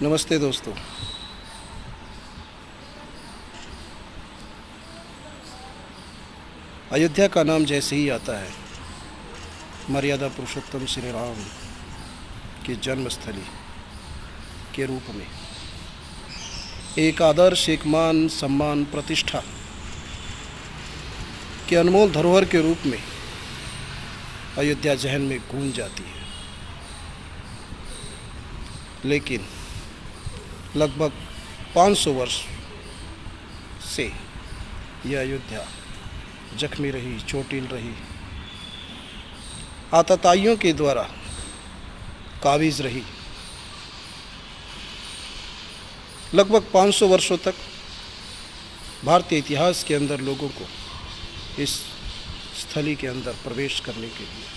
नमस्ते दोस्तों। अयोध्या का नाम जैसे ही आता है, मर्यादा पुरुषोत्तम श्री राम की जन्मस्थली के रूप में एक आदर्श, एक मान, सम्मान, प्रतिष्ठा के अनमोल धरोहर के रूप में अयोध्या जहन में गूंज जाती है। लेकिन लगभग 500 वर्ष से यह अयोध्या जख्मी रही, चोटिल रही, आतताइयों के द्वारा काबिज रही। लगभग 500 वर्षों तक भारतीय इतिहास के अंदर लोगों को इस स्थली के अंदर प्रवेश करने के लिए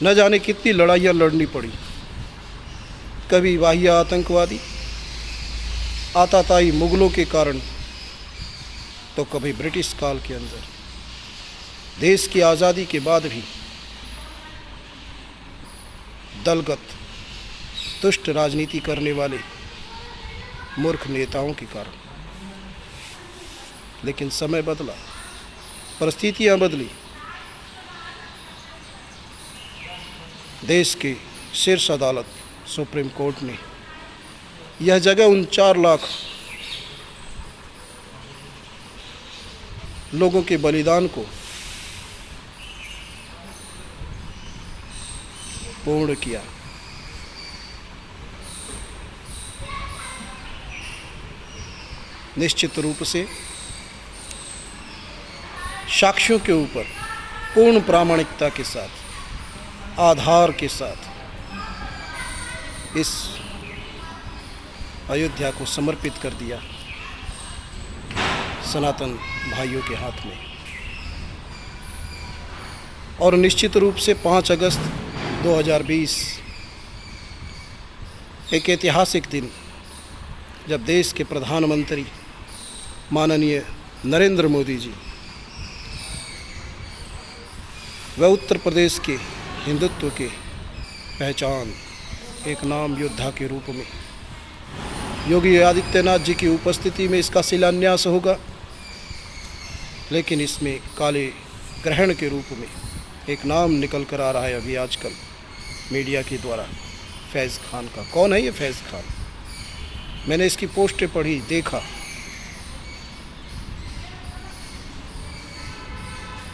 न जाने कितनी लड़ाइयाँ लड़नी पड़ी। कभी बाह्य आतंकवादी, आताताई मुगलों के कारण, तो कभी ब्रिटिश काल के अंदर देश की आज़ादी के बाद भी दलगत दुष्ट राजनीति करने वाले मूर्ख नेताओं के कारण। लेकिन समय बदला, परिस्थितियां बदली। देश की शीर्ष अदालत सुप्रीम कोर्ट ने यह जगह उन 4 लाख लोगों के बलिदान को पूर्ण किया। निश्चित रूप से साक्ष्यों के ऊपर पूर्ण प्रामाणिकता के साथ, आधार के साथ इस अयोध्या को समर्पित कर दिया सनातन भाइयों के हाथ में। और निश्चित रूप से 5 अगस्त 2020 एक ऐतिहासिक दिन, जब देश के प्रधानमंत्री माननीय नरेंद्र मोदी जी व उत्तर प्रदेश के हिंदुत्व के पहचान, एक नाम योद्धा के रूप में योगी आदित्यनाथ जी की उपस्थिति में इसका शिलान्यास होगा। लेकिन इसमें काले ग्रहण के रूप में एक नाम निकल कर आ रहा है अभी आजकल मीडिया के द्वारा, फैज़ खान का। कौन है ये फैज़ खान? मैंने इसकी पोस्टें पढ़ी, देखा।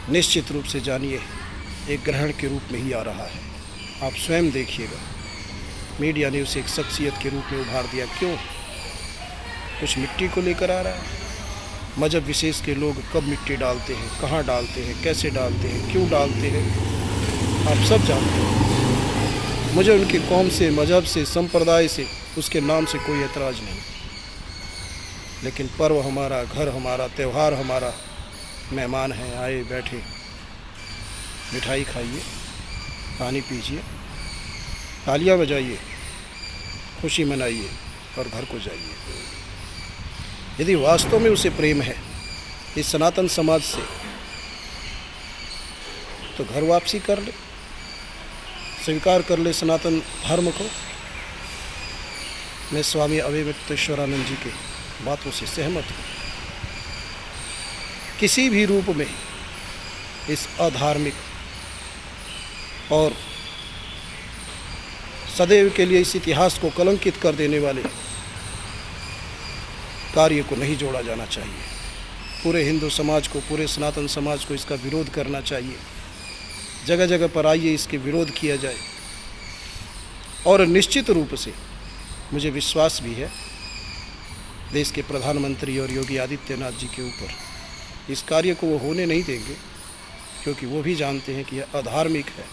निश्चित रूप से जानिए, एक ग्रहण के रूप में ही आ रहा है। आप स्वयं देखिएगा। मीडिया ने उसे एक शख्सियत के रूप में उभार दिया। क्यों? कुछ मिट्टी को लेकर आ रहा है। मजहब विशेष के लोग कब मिट्टी डालते हैं, कहाँ डालते हैं, कैसे डालते हैं, क्यों डालते हैं, आप सब जानते हैं। मुझे उनकी कौम से, मजहब से, संप्रदाय से, उसके नाम से कोई एतराज़ नहीं। लेकिन पर्व हमारा, घर हमारा, त्यौहार हमारा, मेहमान हैं, आए बैठे, मिठाई खाइए, पानी पीजिए, तालियां बजाइए, खुशी मनाइए और घर को जाइए। यदि वास्तव में उसे प्रेम है इस सनातन समाज से, तो घर वापसी कर ले, स्वीकार कर ले सनातन धर्म को। मैं स्वामी अवैतश्वरानंद जी के बातों से सहमत हूँ। किसी भी रूप में इस अधार्मिक और सदैव के लिए इस इतिहास को कलंकित कर देने वाले कार्य को नहीं जोड़ा जाना चाहिए। पूरे हिंदू समाज को, पूरे सनातन समाज को इसका विरोध करना चाहिए। जगह जगह पर आइए, इसके विरोध किया जाए। और निश्चित रूप से मुझे विश्वास भी है देश के प्रधानमंत्री और योगी आदित्यनाथ जी के ऊपर, इस कार्य को वो होने नहीं देंगे, क्योंकि वो भी जानते हैं कि यह अधार्मिक है,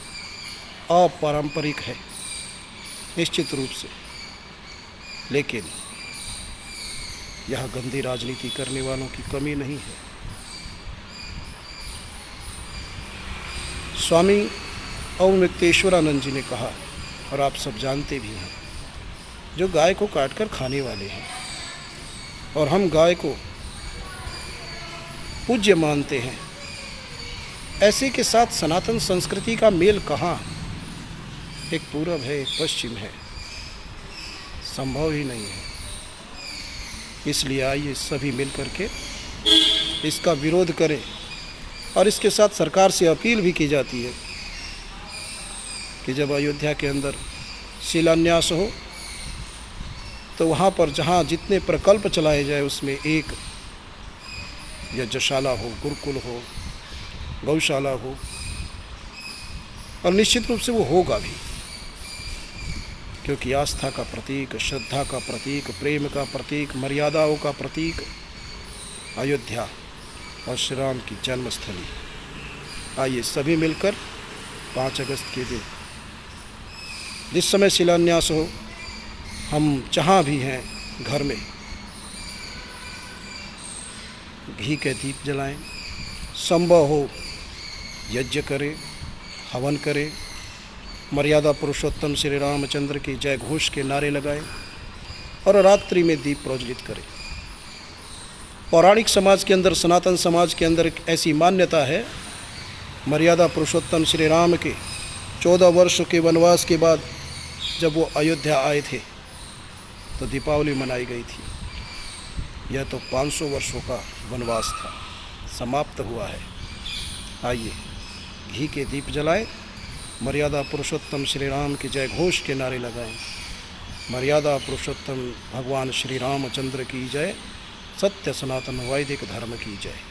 अपारंपरिक है, निश्चित रूप से। लेकिन यह गंदी राजनीति करने वालों की कमी नहीं है। स्वामी अवैतश्वरानंद जी ने कहा, और आप सब जानते भी हैं, जो गाय को काट कर खाने वाले हैं और हम गाय को पूज्य मानते हैं, ऐसे के साथ सनातन संस्कृति का मेल कहाँ? एक पूरब है, एक पश्चिम है। संभव ही नहीं है। इसलिए आइए सभी मिल कर के इसका विरोध करें। और इसके साथ सरकार से अपील भी की जाती है कि जब अयोध्या के अंदर शिलान्यास हो तो वहाँ पर जहाँ जितने प्रकल्प चलाए जाए उसमें एक यज्ञशाला हो, गुरुकुल हो, गौशाला हो, और निश्चित रूप से वो होगा भी, क्योंकि आस्था का प्रतीक, श्रद्धा का प्रतीक, प्रेम का प्रतीक, मर्यादाओं का प्रतीक अयोध्या और श्री राम की जन्मस्थली। आइए सभी मिलकर 5 अगस्त के दिन जिस समय शिलान्यास हो, हम जहाँ भी हैं घर में घी के दीप जलाएं, संभव हो यज्ञ करें, हवन करें, मर्यादा पुरुषोत्तम श्री रामचंद्र की जय घोष के नारे लगाएं और रात्रि में दीप प्रज्वलित करें। पौराणिक समाज के अंदर, सनातन समाज के अंदर एक ऐसी मान्यता है, मर्यादा पुरुषोत्तम श्री राम के 14 वर्ष के वनवास के बाद जब वो अयोध्या आए थे तो दीपावली मनाई गई थी। यह तो 500 वर्षों का वनवास था, समाप्त हुआ है। आइए घी के दीप जलाएं, मर्यादा पुरुषोत्तम श्री राम की जय घोष के नारे लगाएं। मर्यादा पुरुषोत्तम भगवान श्री रामचंद्र की जय, सत्य सनातन वैदिक धर्म की जय।